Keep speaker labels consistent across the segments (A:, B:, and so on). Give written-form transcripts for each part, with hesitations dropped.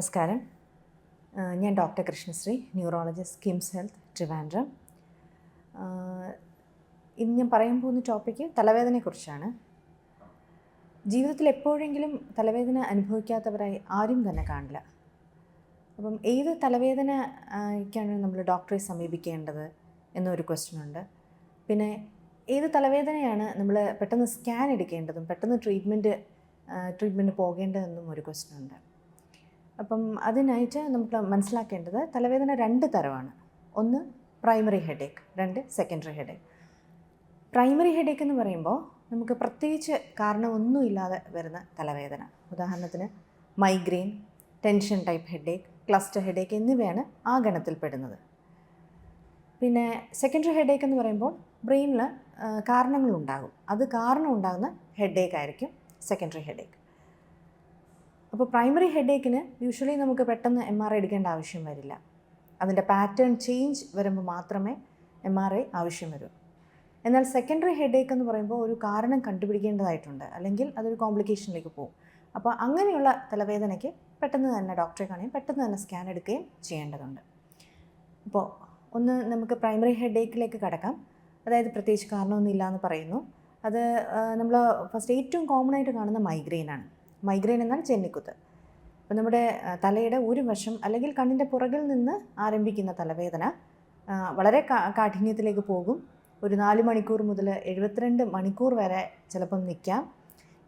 A: നമസ്കാരം. ഞാൻ doctor Krishnasree, neurologist, KIMS health, Trivandrum. ഇന്ന് ഞാൻ പറയാൻ പോകുന്ന ടോപ്പിക്ക് തലവേദനയെക്കുറിച്ചാണ്. ജീവിതത്തിൽ എപ്പോഴെങ്കിലും തലവേദന അനുഭവിക്കാത്തവരായി ആരും തന്നെ കാണില്ല. അപ്പം ഏത് തലവേദനയ്ക്കാണ് നമ്മൾ ഡോക്ടറെ സമീപിക്കേണ്ടത് എന്നൊരു ക്വസ്റ്റ്യൻ ഉണ്ട്. പിന്നെ ഏത് തലവേദനയാണ് നമ്മൾ പെട്ടെന്ന് സ്കാൻ എടുക്കേണ്ടതും പെട്ടെന്ന് ട്രീറ്റ്മെൻറ്റ് പോകേണ്ടതെന്നും ഒരു ക്വസ്റ്റ്യൻ ഉണ്ട്. അപ്പം അതിനായിട്ട് നമുക്ക് മനസ്സിലാക്കേണ്ടത് തലവേദന 2 തരമാണ്. ഒന്ന് primary headache, 2 secondary headache. Primary headache എന്ന് പറയുമ്പോൾ നമുക്ക് പ്രത്യേകിച്ച് കാരണമൊന്നുമില്ലാതെ വരുന്ന തലവേദന. ഉദാഹരണത്തിന് migraine, tension type headache, cluster headache എന്നിവയാണ് ആ ഗണത്തിൽപ്പെടുന്നത്. പിന്നെ സെക്കൻഡറി ഹെഡേക്ക് എന്ന് പറയുമ്പോൾ ബ്രെയിനിൽ കാരണങ്ങളുണ്ടാകും. അത് കാരണം ഉണ്ടാകുന്ന ഹെഡേക്ക് ആയിരിക്കും സെക്കൻഡറി ഹെഡേക്ക്. അപ്പോൾ പ്രൈമറി ഹെഡേക്കിന് യൂഷ്വലി നമുക്ക് പെട്ടെന്ന് MRI എടുക്കേണ്ട ആവശ്യം വരില്ല. അതിൻ്റെ പാറ്റേൺ ചേഞ്ച് വരുമ്പോൾ മാത്രമേ MRI ആവശ്യം വരൂ. എന്നാൽ സെക്കൻഡറി ഹെഡേക്ക് എന്ന് പറയുമ്പോൾ ഒരു കാരണം കണ്ടുപിടിക്കേണ്ടതായിട്ടുണ്ട്, അല്ലെങ്കിൽ അതൊരു കോംപ്ലിക്കേഷനിലേക്ക് പോകും. അപ്പോൾ അങ്ങനെയുള്ള തലവേദനയ്ക്ക് പെട്ടെന്ന് തന്നെ ഡോക്ടറെ കാണുകയും പെട്ടെന്ന് തന്നെ സ്കാൻ എടുക്കുകയും ചെയ്യേണ്ടതുണ്ട്. അപ്പോൾ ഒന്ന് നമുക്ക് പ്രൈമറി ഹെഡേക്കിലേക്ക് കടക്കാം. അതായത് പ്രത്യേകിച്ച് കാരണമൊന്നുമില്ല എന്ന് പറയുന്നു. അത് നമ്മൾ ഫസ്റ്റ് ഏറ്റവും കോമൺ ആയിട്ട് കാണുന്ന മൈഗ്രെയിനാണ്. മൈഗ്രെയിൻ എന്നാൽ ചെന്നിക്കുത്ത്. അപ്പോൾ നമ്മുടെ തലയുടെ ഒരു വശം അല്ലെങ്കിൽ കണ്ണിൻ്റെ പുറകിൽ നിന്ന് ആരംഭിക്കുന്ന തലവേദന വളരെ കാഠിന്യത്തിലേക്ക് പോകും. ഒരു 4 മണിക്കൂർ മുതൽ 72 മണിക്കൂർ വരെ ചിലപ്പം നിൽക്കാം.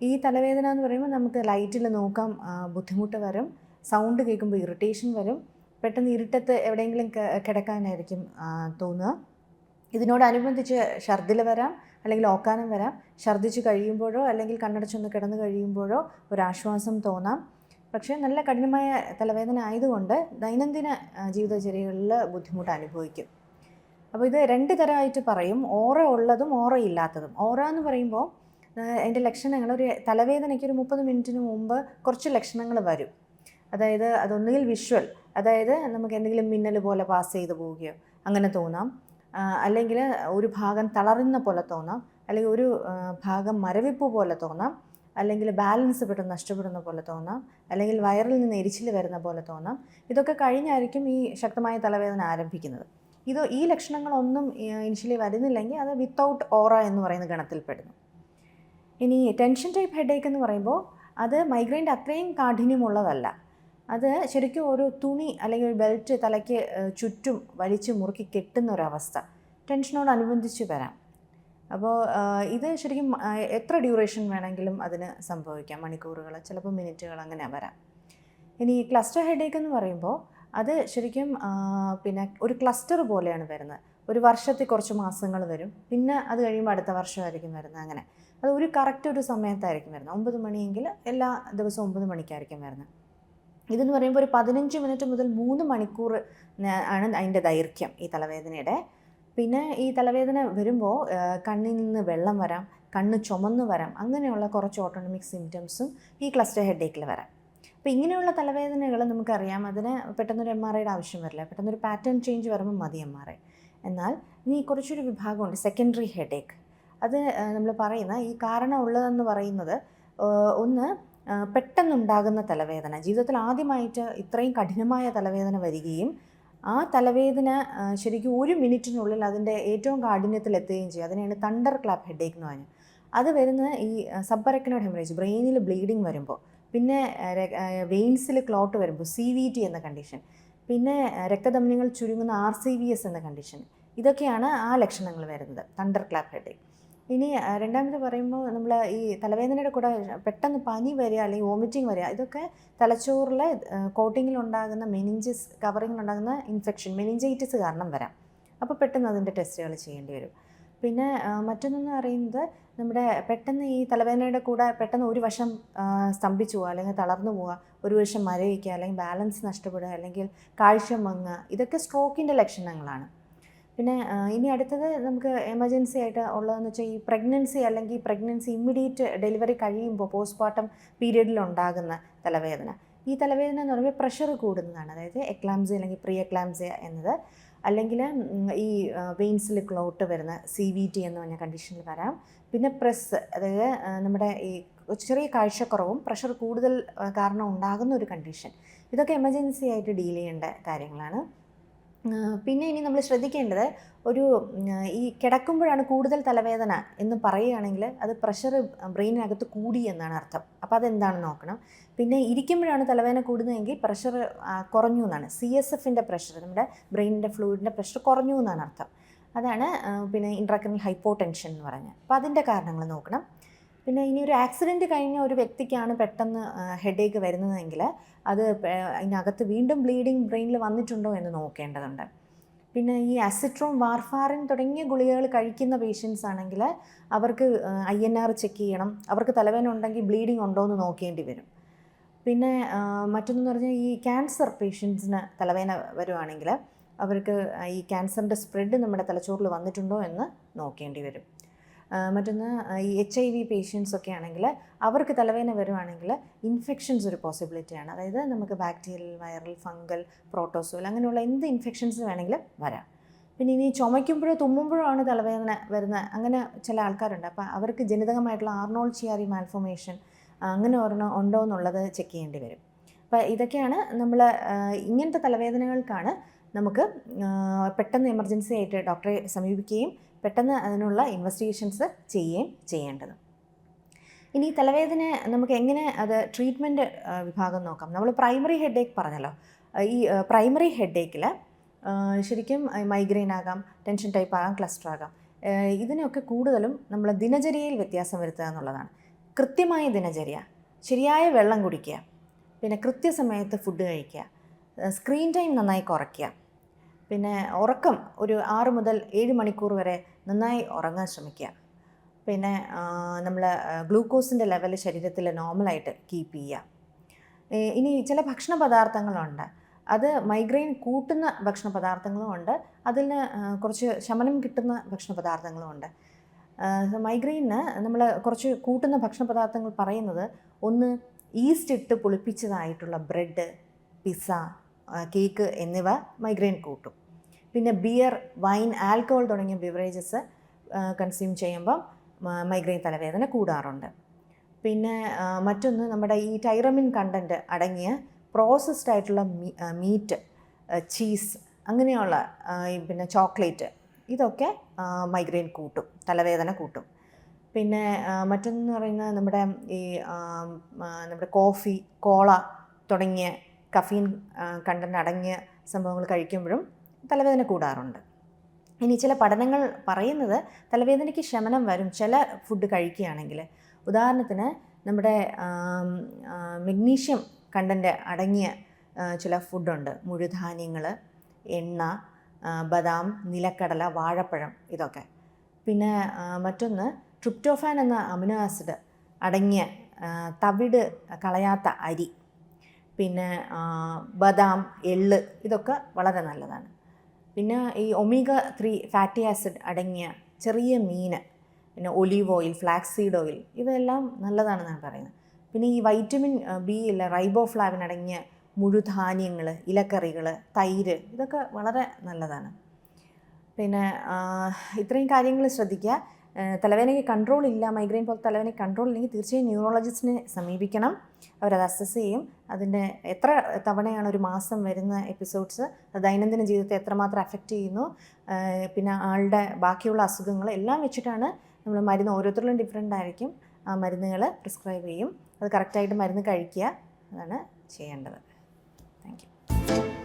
A: ഈ തലവേദന എന്ന് പറയുമ്പോൾ നമുക്ക് ലൈറ്റിൽ നോക്കാൻ ബുദ്ധിമുട്ട് വരും, സൗണ്ട് കേൾക്കുമ്പോൾ ഇറിറ്റേഷൻ വരും, പെട്ടെന്ന് ഇരുട്ടത്ത് എവിടെയെങ്കിലും കിടക്കാനായിരിക്കും തോന്നുക. ഇതിനോടനുബന്ധിച്ച് ഛർദിൽ വരാം, അല്ലെങ്കിൽ ഓക്കാനം വരാം. ഛർദ്ദിച്ച് കഴിയുമ്പോഴോ അല്ലെങ്കിൽ കണ്ണടച്ചൊന്ന് കിടന്ന് കഴിയുമ്പോഴോ ഒരാശ്വാസം തോന്നാം. പക്ഷേ നല്ല കഠിനമായ തലവേദന ആയതുകൊണ്ട് ദൈനംദിന ജീവിതചര്യകളിൽ ബുദ്ധിമുട്ട് അനുഭവിക്കും. അപ്പോൾ ഇത് 2 തരമായിട്ട് പറയും, ഓറ ഉള്ളതും ഓറ ഇല്ലാത്തതും. ഓറ എന്ന് പറയുമ്പോൾ അതിൻ്റെ ലക്ഷണങ്ങൾ, ഒരു തലവേദനയ്ക്ക് ഒരു 30 മിനിറ്റിന് മുമ്പ് കുറച്ച് ലക്ഷണങ്ങൾ വരും. അതായത് അതൊന്നുകിൽ വിഷ്വൽ, അതായത് നമുക്ക് എന്തെങ്കിലും മിന്നൽ പോലെ പാസ് ചെയ്ത് പോവുകയോ അങ്ങനെ തോന്നാം, അല്ലെങ്കിൽ ഒരു ഭാഗം തളരുന്ന പോലെ തോന്നാം, അല്ലെങ്കിൽ ഒരു ഭാഗം മരവിപ്പ് പോലെ തോന്നാം, അല്ലെങ്കിൽ ബാലൻസ് പെട്ടെന്ന് നഷ്ടപ്പെടുന്ന പോലെ തോന്നാം, അല്ലെങ്കിൽ വയറിൽ നിന്ന് എരിച്ചിൽ വരുന്ന പോലെ തോന്നാം. ഇതൊക്കെ കഴിഞ്ഞായിരിക്കും ഈ ശക്തമായ തലവേദന ആരംഭിക്കുന്നത്. ഈ ലക്ഷണങ്ങളൊന്നും ഇനിഷ്യലി വരുന്നില്ലെങ്കിൽ അത് വിത്തൗട്ട് ഓറ എന്ന് പറയുന്ന ഗണത്തിൽപ്പെടുന്നു. ഇനി ടെൻഷൻ ടൈപ്പ് ഹെഡേക്ക് എന്ന് പറയുമ്പോൾ അത് മൈഗ്രെയിൻ്റെ അത്രയും കാഠിന്യമുള്ളതല്ല. അത് ശരിക്കും ഒരു തുണി അല്ലെങ്കിൽ ഒരു ബെൽറ്റ് തലയ്ക്ക് ചുറ്റും വലിച്ച് മുറുക്കി കെട്ടുന്ന ഒരവസ്ഥ ടെൻഷനോടനുബന്ധിച്ച് വരാം. അപ്പോൾ ഇത് ശരിക്കും എത്ര ഡ്യൂറേഷൻ വേണമെങ്കിലും അതിന് സംഭവിക്കാം, മണിക്കൂറുകൾ, ചിലപ്പോൾ മിനിറ്റുകൾ, അങ്ങനെ വരാം. ഇനി ക്ലസ്റ്റർ ഹെഡേക്ക് എന്ന് പറയുമ്പോൾ അത് ശരിക്കും പിന്നെ ഒരു ക്ലസ്റ്റർ പോലെയാണ് വരുന്നത്. ഒരു വർഷത്തിൽ കുറച്ച് മാസങ്ങൾ വരും, പിന്നെ അത് കഴിയുമ്പോൾ അടുത്ത വർഷമായിരിക്കും വരുന്നത്. അങ്ങനെ അത് കറക്റ്റ് ഒരു സമയത്തായിരിക്കും വരുന്നത്. 9 മണിയെങ്കിൽ എല്ലാ ദിവസവും 9 മണിക്കായിരിക്കും വരുന്നത്. ഇതെന്ന് പറയുമ്പോൾ ഒരു 15 മിനിറ്റ് മുതൽ 3 മണിക്കൂർ ആണ് അതിൻ്റെ ദൈർഘ്യം ഈ തലവേദനയുടെ. പിന്നെ ഈ തലവേദന വരുമ്പോൾ കണ്ണിൽ നിന്ന് വെള്ളം വരാം, കണ്ണ് ചുമന്ന് വരാം. അങ്ങനെയുള്ള കുറച്ച് ഓട്ടോണമിക് സിംറ്റംസും ഈ ക്ലസ്റ്റർ ഹെഡേക്കിൽ വരാം. അപ്പോൾ ഇങ്ങനെയുള്ള തലവേദനകൾ നമുക്കറിയാം, അതിന് പെട്ടെന്നൊരു MRIയുടെ ആവശ്യം വരില്ല. പെട്ടെന്നൊരു പാറ്റേൺ ചേഞ്ച് വരുമ്പോൾ മതി MRI. എന്നാൽ ഇനി കുറച്ചൊരു വിഭാഗമുണ്ട്, സെക്കൻഡറി ഹെഡേക്ക്. അത് നമ്മൾ പറയുന്ന ഈ കാരണം ഉള്ളതെന്ന് പറയുന്നത്, ഒന്ന് പെട്ടെന്നുണ്ടാകുന്ന തലവേദന. ജീവിതത്തിൽ ആദ്യമായിട്ട് ഇത്രയും കഠിനമായ തലവേദന വരികയും ആ തലവേദന ശരിക്കും 1 മിനിറ്റിനുള്ളിൽ അതിൻ്റെ ഏറ്റവും കാഠിന്യത്തിലെത്തുകയും ചെയ്യും. അതിനെയാണ് തണ്ടർ ക്ലാപ്പ് ഹെഡേക്ക് എന്ന് പറഞ്ഞത്. അത് വരുന്ന ഈ സബ്അരക്നോയിഡ് ഹെമറേജ്, ബ്രെയിനിൽ ബ്ലീഡിങ് വരുമ്പോൾ, പിന്നെ വെയിൻസിൽ ക്ലോട്ട് വരുമ്പോൾ, CVT എന്ന കണ്ടീഷൻ, പിന്നെ രക്തധമനികൾ ചുരുങ്ങുന്ന RCVS എന്ന കണ്ടീഷൻ. ഇതൊക്കെയാണ് ആ ലക്ഷണങ്ങൾ വരുന്നത്, തണ്ടർ ക്ലാപ്പ് ഹെഡേക്ക്. ഇനി രണ്ടാമത് പറയുമ്പോൾ നമ്മൾ ഈ തലവേദനയുടെ കൂടെ പെട്ടെന്ന് പനി വരിക അല്ലെങ്കിൽ വോമിറ്റിംഗ് വരിക, ഇതൊക്കെ തലച്ചോറിലെ കോട്ടിങ്ങിലുണ്ടാകുന്ന മെനിഞ്ചസ് കവറിങ്ങിലുണ്ടാകുന്ന ഇൻഫെക്ഷൻ, മെനിഞ്ചൈറ്റിസ് കാരണം വരാം. അപ്പോൾ പെട്ടെന്ന് അതിൻ്റെ ടെസ്റ്റുകൾ ചെയ്യേണ്ടി വരും. പിന്നെ മറ്റൊന്നെന്ന് പറയുന്നത്, നമ്മുടെ പെട്ടെന്ന് ഈ തലവേദനയുടെ കൂടെ പെട്ടെന്ന് ഒരു വശം സ്തംഭിച്ചു പോവുക, അല്ലെങ്കിൽ തളർന്നു പോവുക, ഒരു വശം മരവിക്കുക, അല്ലെങ്കിൽ ബാലൻസ് നഷ്ടപ്പെടുക, അല്ലെങ്കിൽ കാഴ്ച മങ്ങുക, ഇതൊക്കെ സ്ട്രോക്കിൻ്റെ ലക്ഷണങ്ങളാണ്. പിന്നെ ഇനി അടുത്തത് നമുക്ക് എമർജൻസി ആയിട്ട് ഉള്ളതെന്ന് വെച്ചാൽ ഈ പ്രഗ്നൻസി, അല്ലെങ്കിൽ പ്രഗ്നൻസി ഇമ്മീഡിയറ്റ് ഡെലിവറി കഴിയുമ്പോൾ പോസ്റ്റ്മോർട്ടം പീരീഡിലുണ്ടാകുന്ന തലവേദന. ഈ തലവേദന എന്ന് പറയുമ്പോൾ പ്രഷർ കൂടുന്നതാണ്. അതായത് എക്ലാംസിയ അല്ലെങ്കിൽ പ്രീ എക്ലാംസിയ എന്നത്, അല്ലെങ്കിൽ ഈ വെയിൻസിൽ ക്ലോട്ട് വരുന്ന CVT എന്ന് പറഞ്ഞ കണ്ടീഷനിൽ വരാം. പിന്നെ പ്രസ്, അതായത് നമ്മുടെ ഈ ചെറിയ കാഴ്ചക്കുറവും പ്രഷർ കൂടുതൽ കാരണം ഉണ്ടാകുന്ന ഒരു കണ്ടീഷൻ. ഇതൊക്കെ എമർജൻസി ആയിട്ട് ഡീൽ ചെയ്യേണ്ട കാര്യങ്ങളാണ്. പിന്നെ ഇനി നമ്മൾ ശ്രദ്ധിക്കേണ്ടത് ഈ കിടക്കുമ്പോഴാണ് കൂടുതൽ തലവേദന എന്ന് പറയുകയാണെങ്കിൽ അത് പ്രഷർ ബ്രെയിനിനകത്ത് കൂടി എന്നാണ് അർത്ഥം. അപ്പോൾ അതെന്താണെന്ന് നോക്കണം. പിന്നെ ഇരിക്കുമ്പോഴാണ് തലവേദന കൂടുന്നതെങ്കിൽ പ്രഷർ കുറഞ്ഞു എന്നാണ്. CSFൻ്റെ പ്രഷർ, നമ്മുടെ ബ്രെയിനിൻ്റെ ഫ്ലൂയിഡിൻ്റെ പ്രഷർ കുറഞ്ഞു എന്നാണ് അർത്ഥം. അതാണ് പിന്നെ ഇൻട്രാക്രനൽ ഹൈപ്പോടെൻഷൻ എന്ന് പറഞ്ഞാൽ. അപ്പോൾ അതിൻ്റെ കാരണങ്ങൾ നോക്കണം. പിന്നെ ഇനി ഒരു ആക്സിഡൻറ്റ് കഴിഞ്ഞ ഒരു വ്യക്തിക്കാണ് പെട്ടെന്ന് ഹെഡേക്ക് വരുന്നതെങ്കിൽ അത് അതിനകത്ത് വീണ്ടും ബ്ലീഡിങ് ബ്രെയിനിൽ വന്നിട്ടുണ്ടോ എന്ന് നോക്കേണ്ടതുണ്ട്. പിന്നെ ഈ അസിട്രോം, വാർഫാറിൻ തുടങ്ങിയ ഗുളികകൾ കഴിക്കുന്ന പേഷ്യൻസ് ആണെങ്കിൽ അവർക്ക് INR ചെക്ക് ചെയ്യണം. അവർക്ക് തലവേദന ഉണ്ടെങ്കിൽ ബ്ലീഡിങ് ഉണ്ടോ എന്ന് നോക്കേണ്ടി വരും. പിന്നെ മറ്റൊന്നെന്ന് പറഞ്ഞാൽ ഈ ക്യാൻസർ പേഷ്യൻസിന് തലവേദന വരുവാണെങ്കിൽ അവർക്ക് ഈ ക്യാൻസറിൻ്റെ സ്പ്രെഡ് നമ്മുടെ തലച്ചോറിൽ വന്നിട്ടുണ്ടോ എന്ന് നോക്കേണ്ടി വരും. മറ്റൊന്ന് ഈ HIV പേഷ്യൻസ് ഒക്കെ ആണെങ്കിൽ അവർക്ക് തലവേദന വരുവാണെങ്കിൽ ഇൻഫെക്ഷൻസ് ഒരു പോസിബിലിറ്റിയാണ്. അതായത് നമുക്ക് ബാക്ടീരിയൽ, വൈറൽ, ഫംഗൽ, പ്രോട്ടോസോൽ അങ്ങനെയുള്ള എന്ത് ഇൻഫെക്ഷൻസ് വേണമെങ്കിലും വരാം. പിന്നെ ഇനി ചുമയ്ക്കുമ്പോഴോ തുമ്മുമ്പോഴോ ആണ് തലവേദന വരുന്നത്, അങ്ങനെ ചില ആൾക്കാരുണ്ട്. അപ്പോൾ അവർക്ക് ജനിതകമായിട്ടുള്ള ആർണോൾഡ് ചിയാരി മാൽഫോർമേഷൻ അങ്ങനെ ഒരെണ്ണം ഉണ്ടോ എന്നുള്ളത് ചെക്ക് ചെയ്യേണ്ടി വരും. അപ്പോൾ ഇതൊക്കെയാണ് നമ്മൾ ഇങ്ങനത്തെ തലവേദനകൾക്കാണ് നമുക്ക് പെട്ടെന്ന് എമർജൻസി ആയിട്ട് ഡോക്ടറെ സമീപിക്കുകയും പെട്ടെന്ന് അതിനുള്ള ഇൻവെസ്റ്റിഗേഷൻസ് ചെയ്യുകയും ചെയ്യേണ്ടത്. ഇനി തലവേദന നമുക്ക് എങ്ങനെ അത് ട്രീറ്റ്മെൻറ്റ് വിഭാഗം നോക്കാം. നമ്മൾ പ്രൈമറി ഹെഡേക്ക് പറഞ്ഞല്ലോ. ഈ പ്രൈമറി ഹെഡേക്കിൽ ശരിക്കും മൈഗ്രെയിൻ ആകാം, ടെൻഷൻ ടൈപ്പ് ആകാം, ക്ലസ്റ്റർ ആകാം. ഇതിനൊക്കെ കൂടുതലും നമ്മൾ ദിനചര്യയിൽ വ്യത്യാസം വരുത്തുക എന്നുള്ളതാണ്. കൃത്യമായ ദിനചര്യ, ശരിയായ വെള്ളം കുടിക്കുക, പിന്നെ കൃത്യസമയത്ത് ഫുഡ് കഴിക്കുക, സ്ക്രീൻ ടൈം നന്നായി കുറയ്ക്കുക, പിന്നെ ഉറക്കം ഒരു 6 മുതൽ 7 മണിക്കൂർ വരെ നന്നായി ഉറങ്ങാൻ ശ്രമിക്കുക. പിന്നെ നമ്മൾ ഗ്ലൂക്കോസിൻ്റെ ലെവൽ ശരീരത്തിൽ നോർമലായിട്ട് കീപ്പ് ചെയ്യുക. ഇനി ചില ഭക്ഷണ പദാർത്ഥങ്ങളുണ്ട്, അത് മൈഗ്രെയിൻ കൂട്ടുന്ന ഭക്ഷണ പദാർത്ഥങ്ങളും ഉണ്ട്, അതിന് കുറച്ച് ശമനം കിട്ടുന്ന ഭക്ഷണ പദാർത്ഥങ്ങളും ഉണ്ട്. മൈഗ്രെയിന് നമ്മൾ കുറച്ച് കൂട്ടുന്ന ഭക്ഷണ പദാർത്ഥങ്ങൾ പറയുന്നത്, ഒന്ന് ഈസ്റ്റ് ഇട്ട് പുളിപ്പിച്ചതായിട്ടുള്ള ബ്രെഡ്, പിസ്സ, കേക്ക് എന്നിവ മൈഗ്രെയിൻ കൂട്ടും. പിന്നെ ബിയർ, വൈൻ, ആൽക്കഹോൾ തുടങ്ങിയ ബിവറേജസ് കൺസ്യൂം ചെയ്യുമ്പം മൈഗ്രെയിൻ തലവേദന കൂടാറുണ്ട്. പിന്നെ മറ്റൊന്ന് നമ്മുടെ ഈ ടൈറമിൻ കണ്ടൻറ്റ് അടങ്ങിയ പ്രോസസ്ഡ് ആയിട്ടുള്ള മീറ്റ്, ചീസ് അങ്ങനെയുള്ള പിന്നെ ചോക്ലേറ്റ്, ഇതൊക്കെ മൈഗ്രെയിൻ കൂട്ടും, തലവേദന കൂട്ടും. പിന്നെ മറ്റൊന്ന് പറയുന്നത് നമ്മുടെ കോഫി, കോള തുടങ്ങിയ കഫീൻ കണ്ടൻറ്റ് അടങ്ങിയ സംഭവങ്ങൾ കഴിക്കുമ്പോഴും തലവേദന കൂടാറുണ്ട്. ഇനി ചില പഠനങ്ങൾ പറയുന്നത് തലവേദനയ്ക്ക് ശമനം വരും ചില ഫുഡ് കഴിക്കുകയാണെങ്കിൽ. ഉദാഹരണത്തിന് നമ്മുടെ മഗ്നീഷ്യം കണ്ടൻറ്റ് അടങ്ങിയ ചില ഫുഡുണ്ട്, മുഴുധാന്യങ്ങൾ, എണ്ണ, ബദാം, നിലക്കടല, വാഴപ്പഴം, ഇതൊക്കെ. പിന്നെ മറ്റൊന്ന് ട്രിപ്റ്റോഫാൻ എന്ന അമിനോ ആസിഡ് അടങ്ങിയ തവിട് കളയാത്ത അരി, പിന്നെ ബദാം, എള്ള്, ഇതൊക്കെ വളരെ നല്ലതാണ്. പിന്നെ ഈ ഒമേഗ 3 ഫാറ്റി ആസിഡ് അടങ്ങിയ ചെറിയ മീൻ, പിന്നെ olive oil, flax seed oil, ഇവയെല്ലാം നല്ലതാണെന്നാണ് പറയുന്നത്. പിന്നെ ഈ വൈറ്റമിൻ B റൈബോഫ്ലാവിൻ അടങ്ങിയ മുഴുധാന്യങ്ങൾ, ഇലക്കറികൾ, തൈര്, ഇതൊക്കെ വളരെ നല്ലതാണ്. പിന്നെ ഇത്രയും കാര്യങ്ങൾ ശ്രദ്ധിക്കുക. തലവേദനയ്ക്ക് കൺട്രോൾ ഇല്ല, മൈഗ്രെയിൻ പോലത്തെ തലവേദനയ്ക്ക് കൺട്രോൾ ഇല്ലെങ്കിൽ തീർച്ചയായും ന്യൂറോളജിസ്റ്റിനെ സമീപിക്കണം. അവരത് അസസ് ചെയ്യും. അതിൻ്റെ എത്ര തവണയാണ് ഒരു മാസം വരുന്ന എപ്പിസോഡ്സ്, ദൈനംദിന ജീവിതത്തെ എത്രമാത്രം അഫക്റ്റ് ചെയ്യുന്നു, പിന്നെ ആളുടെ ബാക്കിയുള്ള അസുഖങ്ങൾ എല്ലാം വെച്ചിട്ടാണ് നമ്മൾ മരുന്ന്, ഓരോരുത്തരിലും ഡിഫറെൻ്റ് ആയിരിക്കും, ആ മരുന്നുകൾ പ്രിസ്ക്രൈബ് ചെയ്യും. അത് കറക്റ്റായിട്ട് മരുന്ന് കഴിക്കുക, അതാണ് ചെയ്യേണ്ടത്. Thank you.